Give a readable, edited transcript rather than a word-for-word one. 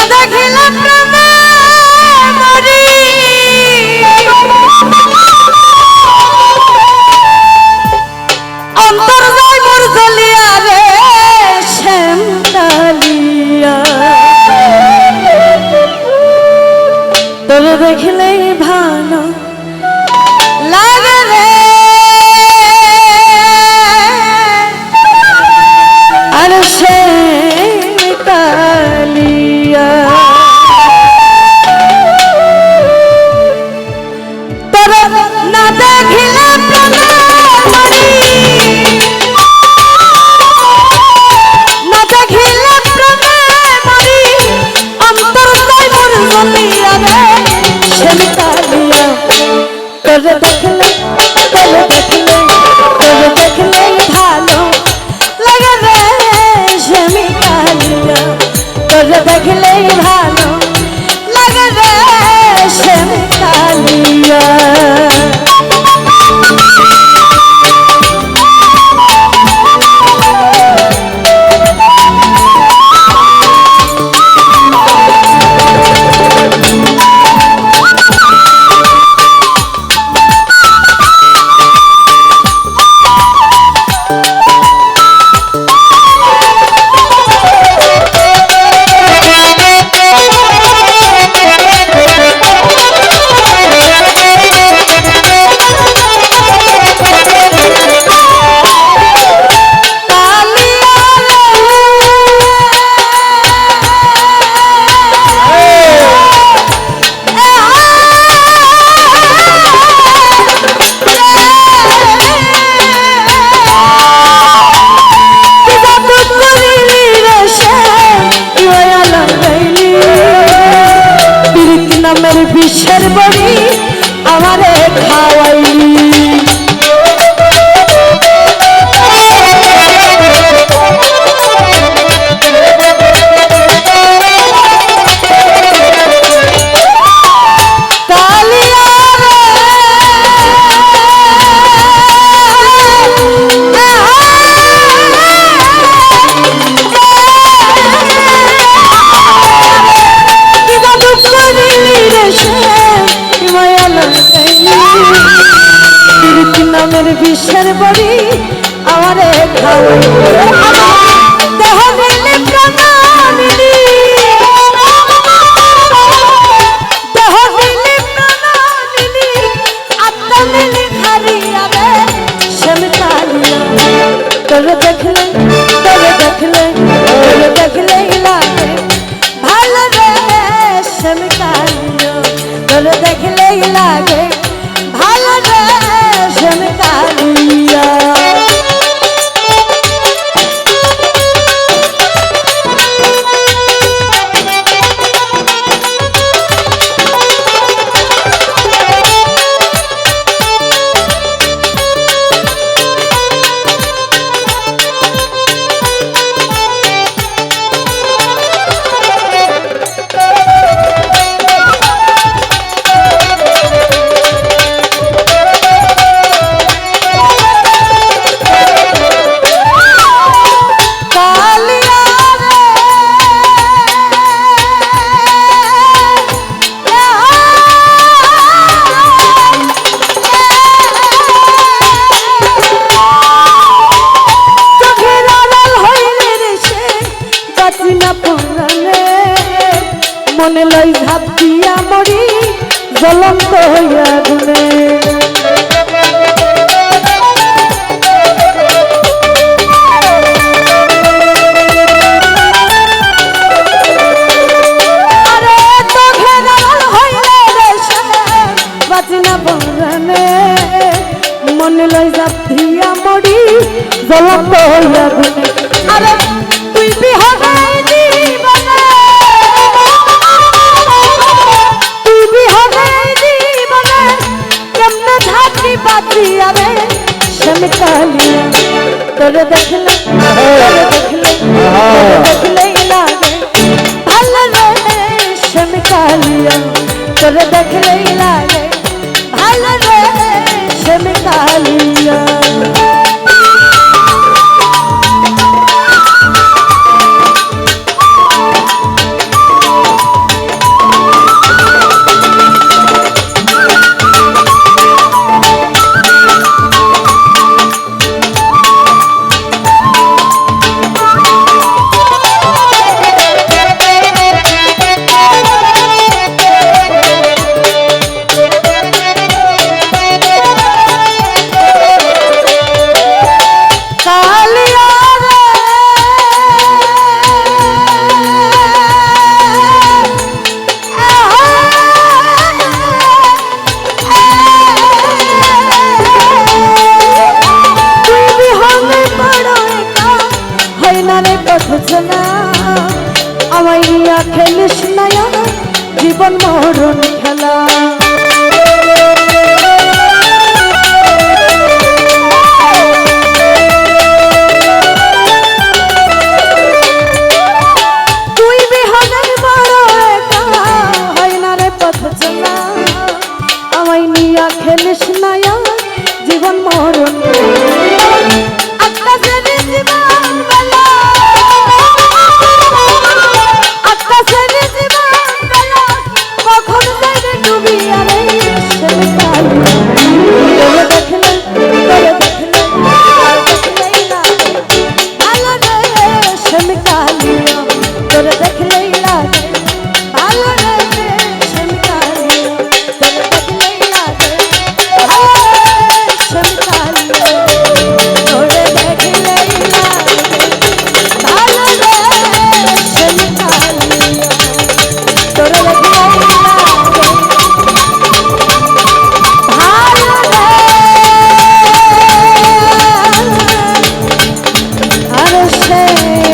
দেখিলে প্রেমে মরি অন্তর যায় মোর জ্বলিয়া রে শ্যাম কালিয়া তোরে দেখলেই ভালো লাগে রে আর শ্যাম কালিয়া তোরে না দেখিলে প্রেমে মরি না দেখিলে প্রেমে মরি অন্তর যায় মোর জ্বলিয়া রে শ্যাম কালিয়া তোরে দেখলে ভালো লাগে রে শ্যাম কালিয়া তোরে দেখলেই ভালো লাগে রে শ্যাম কালিয়া বিশ্বের বড়ি আমারে খাওয়াইলি বিশ্বের বড়ি আমারে খাওয়াইলি দেহ দিলি প্রাণ দিলি দেহ দিলি প্রাণ দিলি আত্মা দিলি হারিয়া রে শ্যাম কালিয়া তোরে দেখলেই লাগে ভালো রে শ্যাম কালিয়া তোরে দেখলেই লাগে ভালো রে শ্যাম কালিয়া মনে লই ঝাঁপ দিয়া মরি জ্বলন্ত হইয়া গুনে আরে তো ঘেরাল হইলে রে বাজনা বরানে মনে লই ঝাঁপ দিয়া মরি জ্বলন্ত হইয়া গুনে আরে তুই বিহনে জীবনে बातिया रे श्याम कालिया तोरे देखले लागे भालो रे श्याम कालिया तोरे देखले लागे भालो रे श्याम कालिया বুঝে না আমায় নিয়া খেলিস না জীবন মরণ খেলা তুই বিহনে বড় একা হয় না রে পথ চলা আমায় নিয়া খেলিস না জীবন মরণ say